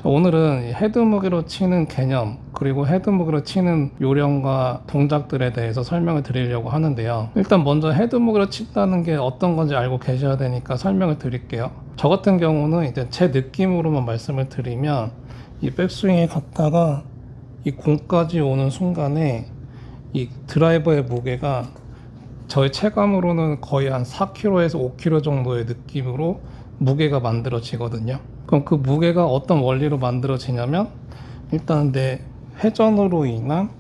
자, 오늘은 이 헤드 무게로 치는 개념 그리고 헤드 무게로 치는 요령과 동작들에 대해서 설명을 드리려고 하는데요. 일단 먼저 헤드 무게로 친다는 게 어떤 건지 알고 계셔야 되니까 설명을 드릴게요. 저 같은 경우는 이제 제 느낌으로만 말씀을 드리면 이 백스윙에 갔다가 이 공까지 오는 순간에 이 드라이버의 무게가 저의 체감으로는 거의 한 4kg에서 5kg 정도의 느낌으로 무게가 만들어지거든요. 그럼 그 무게가 어떤 원리로 만들어지냐면 일단 내 회전으로 인한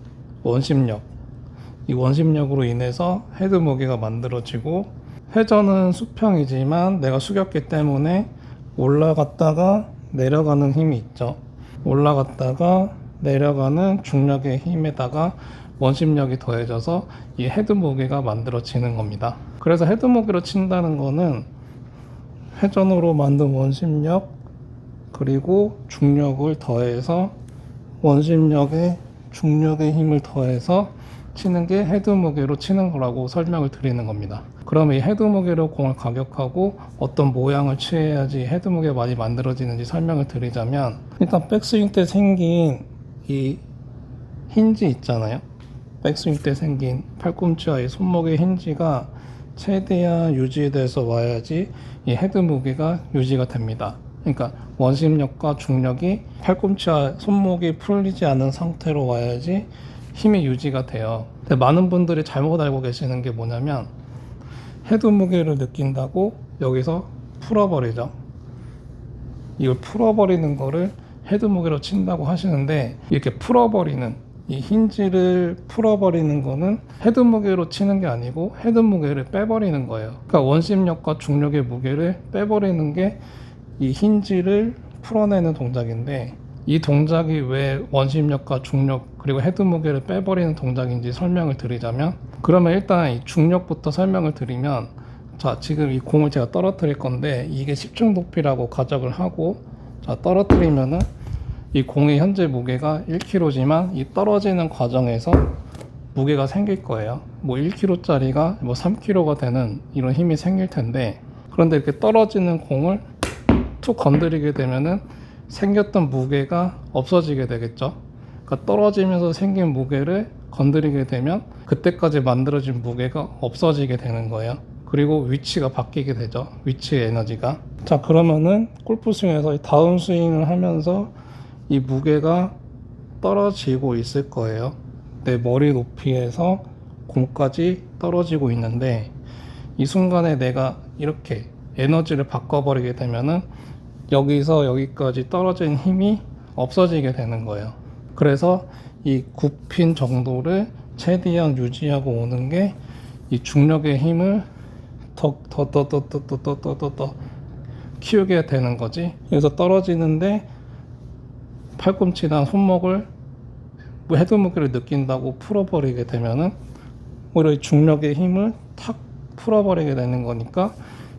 원심력, 이 원심력으로 인해서 헤드 무게가 만들어지고, 회전은 수평이지만 내가 숙였기 때문에 올라갔다가 내려가는 힘이 있죠. 올라갔다가 내려가는 중력의 힘에다가 원심력이 더해져서 이 헤드 무게가 만들어지는 겁니다. 그래서 헤드 무게로 친다는 거는 회전으로 만든 원심력 그리고 중력을 더해서 원심력에 중력의 힘을 더해서 치는 게 헤드 무게로 치는 거라고 설명을 드리는 겁니다. 그러면 이 헤드 무게로 공을 가격하고 어떤 모양을 취해야지 헤드 무게가 많이 만들어지는지 설명을 드리자면, 일단 백스윙 때 생긴 이 힌지 있잖아요. 백스윙 때 생긴 팔꿈치와 이 손목의 힌지가 최대한 유지돼서 와야지 이 헤드 무게가 유지가 됩니다. 그러니까 원심력과 중력이 팔꿈치와 손목이 풀리지 않은 상태로 와야지 힘이 유지가 돼요. 근데 많은 분들이 잘못 알고 계시는 게 뭐냐면, 헤드 무게를 느낀다고 여기서 풀어버리죠. 이걸 풀어버리는 거를 헤드 무게로 친다고 하시는데, 이렇게 풀어버리는, 이 힌지를 풀어버리는 거는 헤드 무게로 치는 게 아니고 헤드 무게를 빼버리는 거예요. 그러니까 원심력과 중력의 무게를 빼버리는 게 이 힌지를 풀어내는 동작인데, 이 동작이 왜 원심력과 중력 그리고 헤드 무게를 빼버리는 동작인지 설명을 드리자면, 그러면 일단 이 중력부터 설명을 드리면, 자, 지금 이 공을 제가 떨어뜨릴 건데 이게 10중 높이라고 가정을 하고, 자, 떨어뜨리면은 이 공의 현재 무게가 1kg지만 이 떨어지는 과정에서 무게가 생길 거예요. 뭐 1kg짜리가 뭐 3kg가 되는 이런 힘이 생길 텐데, 그런데 이렇게 떨어지는 공을 툭 건드리게 되면은 생겼던 무게가 없어지게 되겠죠. 그러니까 떨어지면서 생긴 무게를 건드리게 되면 그때까지 만들어진 무게가 없어지게 되는 거예요. 그리고 위치가 바뀌게 되죠. 위치의 에너지가. 자, 그러면은 골프 스윙에서 다운 스윙을 하면서 이 무게가 떨어지고 있을 거예요. 내 머리 높이에서 공까지 떨어지고 있는데, 이 순간에 내가 이렇게 에너지를 바꿔버리게 되면은 여기서 여기까지 떨어진 힘이 없어지게 되는 거예요. 그래서 이 굽힌 정도를 최대한 유지하고 오는 게 이 중력의 힘을 더 키우게 되는 거지. 그래서 떨어지는데 팔꿈치나 손목을 헤드 무게를 느낀다고 풀어버리게 되면은 오히려 이 중력의 힘을 탁 풀어버리게 되는 거니까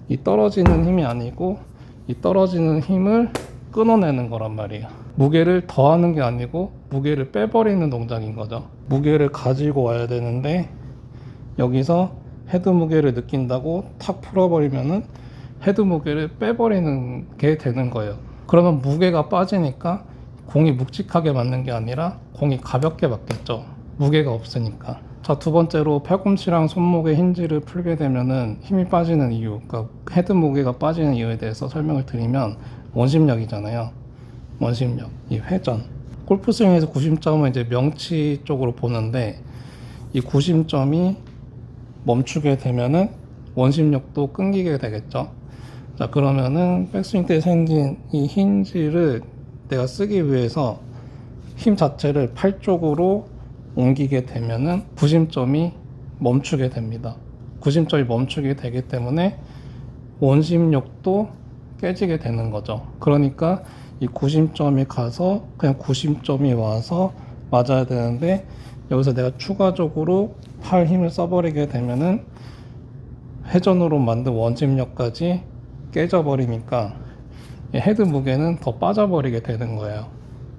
이 떨어지는 힘이 아니고 이 떨어지는 힘을 끊어내는 거란 말이에요. 무게를 더하는 게 아니고 무게를 빼버리는 동작인 거죠. 무게를 가지고 와야 되는데 여기서 헤드 무게를 느낀다고 탁 풀어버리면은 헤드 무게를 빼버리는 게 되는 거예요. 그러면 무게가 빠지니까 공이 묵직하게 맞는 게 아니라 공이 가볍게 맞겠죠. 무게가 없으니까. 자, 두 번째로 팔꿈치랑 손목의 힌지를 풀게 되면은 힘이 빠지는 이유, 그러니까 헤드 무게가 빠지는 이유에 대해서 설명을 드리면, 원심력이잖아요. 원심력, 이 회전. 골프 스윙에서 구심점은 이제 명치 쪽으로 보는데, 이 구심점이 멈추게 되면은 원심력도 끊기게 되겠죠. 자, 그러면은 백스윙 때 생긴 이 힌지를 내가 쓰기 위해서 힘 자체를 팔 쪽으로 옮기게 되면은 구심점이 멈추게 됩니다. 구심점이 멈추게 되기 때문에 원심력도 깨지게 되는 거죠. 그러니까 이 구심점이 가서 그냥 구심점이 와서 맞아야 되는데, 여기서 내가 추가적으로 팔 힘을 써버리게 되면은 회전으로 만든 원심력까지 깨져버리니까 헤드 무게는 더 빠져버리게 되는 거예요.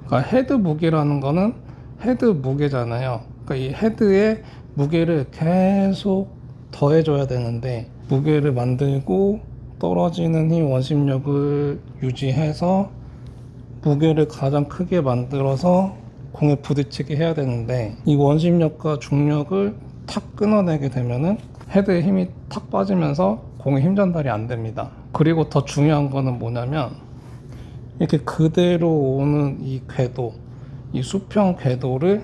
그러니까 헤드 무게라는 거는 헤드 무게잖아요. 그러니까 이 헤드에 무게를 계속 더해줘야 되는데, 무게를 만들고 떨어지는 힘 원심력을 유지해서 무게를 가장 크게 만들어서 공에 부딪히게 해야 되는데, 이 원심력과 중력을 탁 끊어내게 되면은 헤드에 힘이 탁 빠지면서 공에 힘 전달이 안 됩니다. 그리고 더 중요한 거는 뭐냐면, 이렇게 그대로 오는 이 궤도, 이 수평 궤도를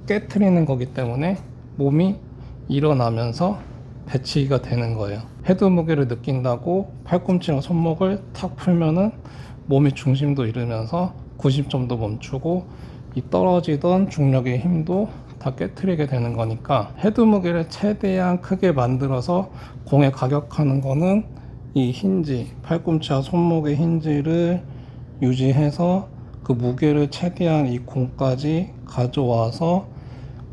깨트리는 거기 때문에 몸이 일어나면서 배치기가 되는 거예요. 헤드 무게를 느낀다고 팔꿈치랑 손목을 탁 풀면은 몸의 중심도 잃으면서 90점도 멈추고 이 떨어지던 중력의 힘도 다 깨트리게 되는 거니까, 헤드 무게를 최대한 크게 만들어서 공에 가격하는 거는 이 힌지, 팔꿈치와 손목의 힌지를 유지해서 그 무게를 최대한 이 공까지 가져와서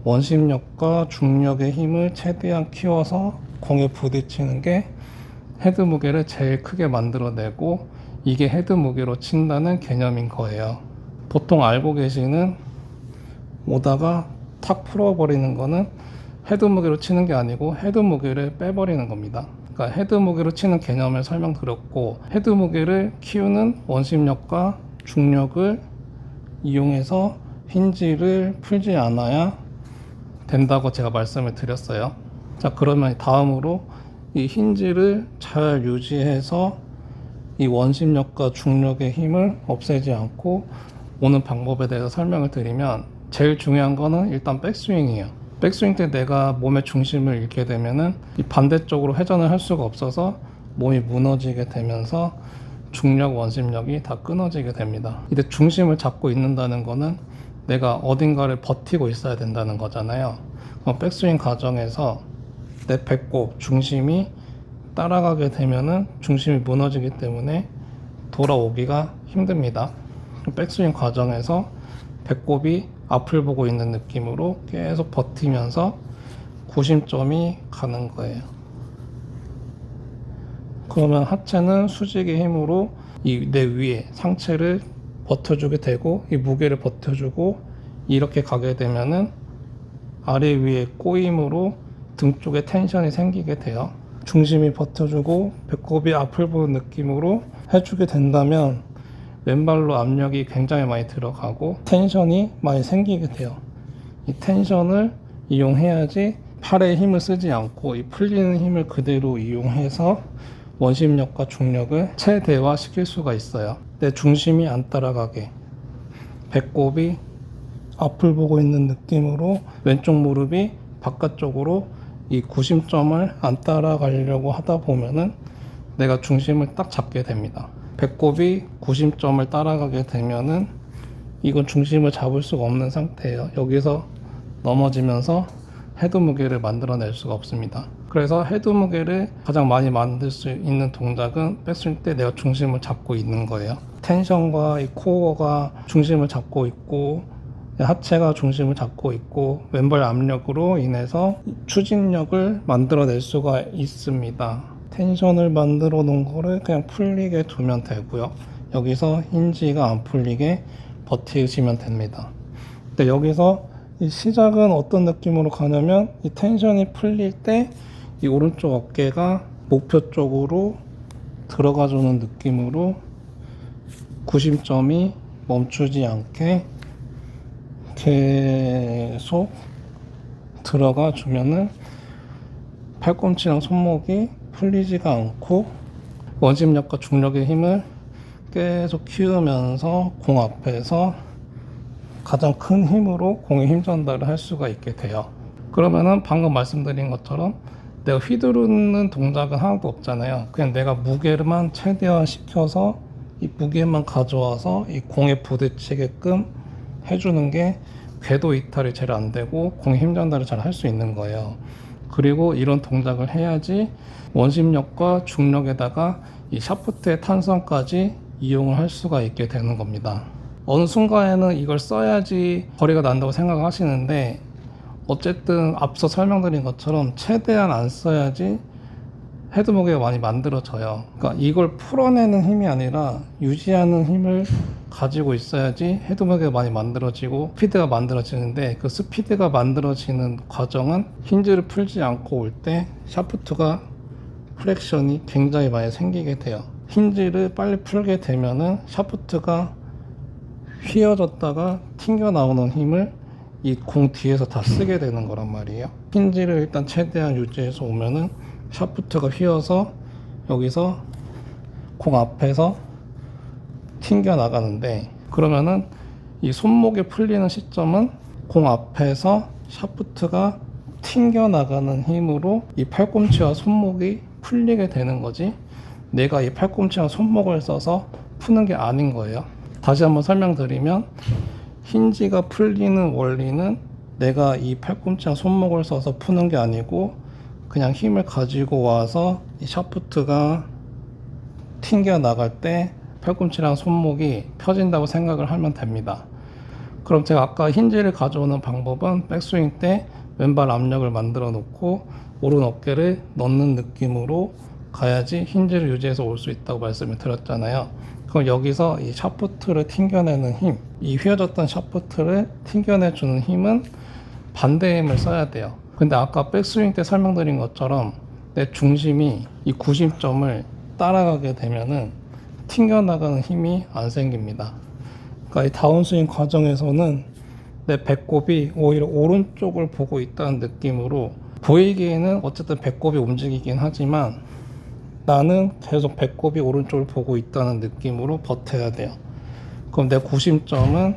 원심력과 중력의 힘을 최대한 키워서 공에 부딪히는 게 헤드 무게를 제일 크게 만들어내고, 이게 헤드 무게로 친다는 개념인 거예요. 보통 알고 계시는 오다가 탁 풀어버리는 거는 헤드 무게로 치는 게 아니고 헤드 무게를 빼버리는 겁니다. 그러니까 헤드 무게로 치는 개념을 설명드렸고, 헤드 무게를 키우는 원심력과 중력을 이용해서 힌지를 풀지 않아야 된다고 제가 말씀을 드렸어요. 자, 그러면 다음으로 이 힌지를 잘 유지해서 이 원심력과 중력의 힘을 없애지 않고 오는 방법에 대해서 설명을 드리면, 제일 중요한 거는 일단 백스윙이에요. 백스윙 때 내가 몸의 중심을 잃게 되면은 이 반대쪽으로 회전을 할 수가 없어서 몸이 무너지게 되면서 중력, 원심력이 다 끊어지게 됩니다. 이때 중심을 잡고 있는다는 거는 내가 어딘가를 버티고 있어야 된다는 거잖아요. 백스윙 과정에서 내 배꼽, 중심이 따라가게 되면은 중심이 무너지기 때문에 돌아오기가 힘듭니다. 백스윙 과정에서 배꼽이 앞을 보고 있는 느낌으로 계속 버티면서 구심점이 가는 거예요. 그러면 하체는 수직의 힘으로 이 내 위에 상체를 버텨주게 되고, 이 무게를 버텨주고, 이렇게 가게 되면은 아래 위에 꼬임으로 등 쪽에 텐션이 생기게 돼요. 중심이 버텨주고 배꼽이 앞을 보는 느낌으로 해주게 된다면 왼발로 압력이 굉장히 많이 들어가고 텐션이 많이 생기게 돼요. 이 텐션을 이용해야지 팔에 힘을 쓰지 않고 이 풀리는 힘을 그대로 이용해서 원심력과 중력을 최대화 시킬 수가 있어요. 내 중심이 안 따라가게, 배꼽이 앞을 보고 있는 느낌으로 왼쪽 무릎이 바깥쪽으로 이 구심점을 안 따라가려고 하다 보면은 내가 중심을 딱 잡게 됩니다. 배꼽이 구심점을 따라가게 되면은 이건 중심을 잡을 수가 없는 상태예요. 여기서 넘어지면서 헤드 무게를 만들어낼 수가 없습니다. 그래서 헤드 무게를 가장 많이 만들 수 있는 동작은 백스윙 때 내가 중심을 잡고 있는 거예요. 텐션과 이 코어가 중심을 잡고 있고, 하체가 중심을 잡고 있고, 왼발 압력으로 인해서 추진력을 만들어낼 수가 있습니다. 텐션을 만들어 놓은 거를 그냥 풀리게 두면 되고요. 여기서 힌지가 안 풀리게 버티시면 됩니다. 근데 여기서 이 시작은 어떤 느낌으로 가냐면, 이 텐션이 풀릴 때 이 오른쪽 어깨가 목표 쪽으로 들어가 주는 느낌으로 구심점이 멈추지 않게 계속 들어가 주면은 팔꿈치랑 손목이 풀리지가 않고 원심력과 중력의 힘을 계속 키우면서 공 앞에서 가장 큰 힘으로 공에 힘 전달을 할 수가 있게 돼요. 그러면은 방금 말씀드린 것처럼 내가 휘두르는 동작은 하나도 없잖아요. 그냥 내가 무게만 최대화 시켜서 이 무게만 가져와서 이 공에 부딪히게끔 해주는 게 궤도 이탈이 제일 안 되고 공에 힘 전달을 잘 할 수 있는 거예요. 그리고 이런 동작을 해야지 원심력과 중력에다가 이 샤프트의 탄성까지 이용을 할 수가 있게 되는 겁니다. 어느 순간에는 이걸 써야지 거리가 난다고 생각하시는데, 어쨌든 앞서 설명드린 것처럼 최대한 안 써야지 헤드 무게가 많이 만들어져요. 그러니까 이걸 풀어내는 힘이 아니라 유지하는 힘을 가지고 있어야지 헤드 무게가 많이 만들어지고 스피드가 만들어지는데, 그 스피드가 만들어지는 과정은 힌지를 풀지 않고 올 때 샤프트가 프렉션이 굉장히 많이 생기게 돼요. 힌지를 빨리 풀게 되면은 샤프트가 휘어졌다가 튕겨 나오는 힘을 이 공 뒤에서 다 쓰게 되는 거란 말이에요. 힌지를 일단 최대한 유지해서 오면은 샤프트가 휘어서 여기서 공 앞에서 튕겨 나가는데, 그러면은 이 손목이 풀리는 시점은 공 앞에서 샤프트가 튕겨 나가는 힘으로 이 팔꿈치와 손목이 풀리게 되는 거지, 내가 이 팔꿈치와 손목을 써서 푸는 게 아닌 거예요. 다시 한번 설명드리면, 힌지가 풀리는 원리는 내가 이 팔꿈치와 손목을 써서 푸는 게 아니고 그냥 힘을 가지고 와서 이 샤프트가 튕겨 나갈 때 팔꿈치랑 손목이 펴진다고 생각을 하면 됩니다. 그럼 제가 아까 힌지를 가져오는 방법은 백스윙 때 왼발 압력을 만들어 놓고 오른 어깨를 넣는 느낌으로 가야지 힌지를 유지해서 올 수 있다고 말씀을 드렸잖아요. 그럼 여기서 이 샤프트를 튕겨내는 힘, 이 휘어졌던 샤프트를 튕겨내주는 힘은 반대의 힘을 써야 돼요. 근데 아까 백스윙 때 설명드린 것처럼 내 중심이 이 구심점을 따라가게 되면은 튕겨나가는 힘이 안 생깁니다. 그러니까 이 다운스윙 과정에서는 내 배꼽이 오히려 오른쪽을 보고 있다는 느낌으로, 보이기에는 어쨌든 배꼽이 움직이긴 하지만 나는 계속 배꼽이 오른쪽을 보고 있다는 느낌으로 버텨야 돼요. 그럼 내 구심점은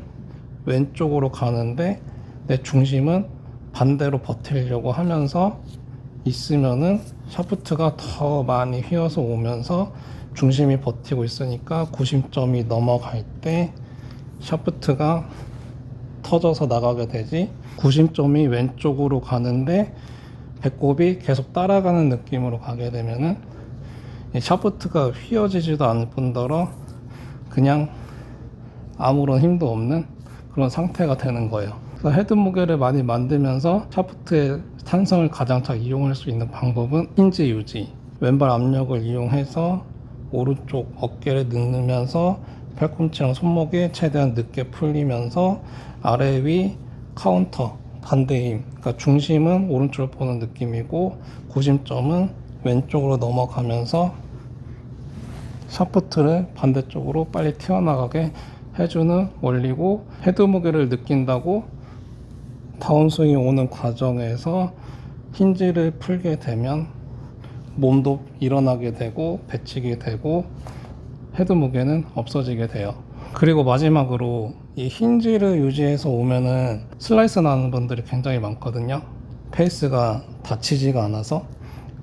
왼쪽으로 가는데 내 중심은 반대로 버티려고 하면서 있으면은 샤프트가 더 많이 휘어서 오면서 중심이 버티고 있으니까 구심점이 넘어갈 때 샤프트가 터져서 나가게 되지, 구심점이 왼쪽으로 가는데 배꼽이 계속 따라가는 느낌으로 가게 되면은 샤프트가 휘어지지도 않을 뿐더러 그냥 아무런 힘도 없는 그런 상태가 되는 거예요. 그래서 헤드 무게를 많이 만들면서 샤프트의 탄성을 가장 잘 이용할 수 있는 방법은 힌지 유지, 왼발 압력을 이용해서 오른쪽 어깨를 넣으면서 팔꿈치랑 손목이 최대한 늦게 풀리면서 아래 위 카운터 반대 힘, 그러니까 중심은 오른쪽을 보는 느낌이고 구심점은 왼쪽으로 넘어가면서 샤프트를 반대쪽으로 빨리 튀어나가게 해주는 원리고, 헤드 무게를 느낀다고 다운스윙이 오는 과정에서 힌지를 풀게 되면 몸도 일어나게 되고 배치게 되고 헤드 무게는 없어지게 돼요. 그리고 마지막으로 이 힌지를 유지해서 오면은 슬라이스 나는 분들이 굉장히 많거든요. 페이스가 닫히지가 않아서.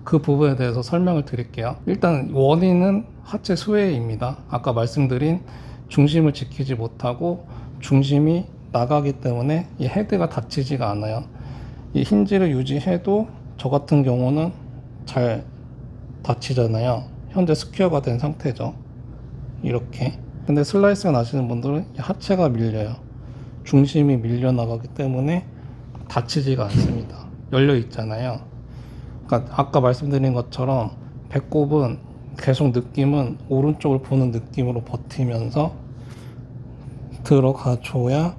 그 부분에 대해서 설명을 드릴게요. 일단 원인은 하체 수혜입니다. 아까 말씀드린 중심을 지키지 못하고 중심이 나가기 때문에 이 헤드가 닫히지가 않아요. 이 힌지를 유지해도 저 같은 경우는 잘 닫히잖아요. 현재 스퀘어가 된 상태죠. 이렇게. 근데 슬라이스가 나시는 분들은 하체가 밀려요. 중심이 밀려 나가기 때문에 닫히지가 않습니다. 열려 있잖아요. 그러니까 아까 말씀드린 것처럼 배꼽은 계속 느낌은 오른쪽을 보는 느낌으로 버티면서 들어가줘야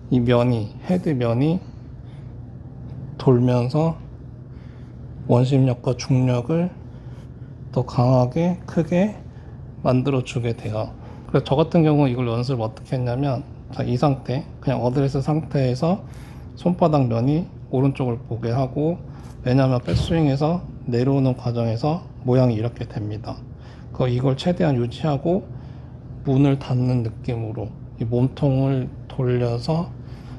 이 면이, 헤드 면이 돌면서 원심력과 중력을 더 강하게 크게 만들어 주게 돼요. 그래서 저 같은 경우 이걸 연습을 어떻게 했냐면, 자, 이 상태, 그냥 어드레스 상태에서 손바닥 면이 오른쪽을 보게 하고, 왜냐하면 백스윙에서 내려오는 과정에서 모양이 이렇게 됩니다. 이걸 최대한 유지하고 문을 닫는 느낌으로 이 몸통을 돌려서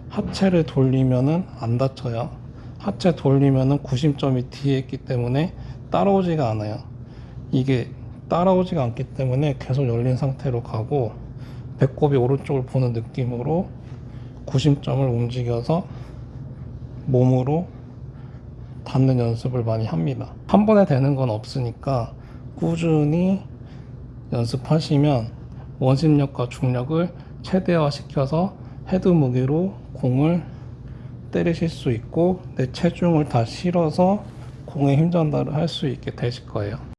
하체를 돌리면은 안 다쳐요. 하체 돌리면은 구심점이 뒤에 있기 때문에 따라오지가 않아요. 이게 따라오지가 않기 때문에 계속 열린 상태로 가고, 배꼽이 오른쪽을 보는 느낌으로 구심점을 움직여서 몸으로 닿는 연습을 많이 합니다. 한 번에 되는 건 없으니까 꾸준히 연습하시면 원심력과 중력을 최대화 시켜서 헤드 무게로 공을 때리실 수 있고 내 체중을 다 실어서 공에 힘 전달을 할 수 있게 되실 거예요.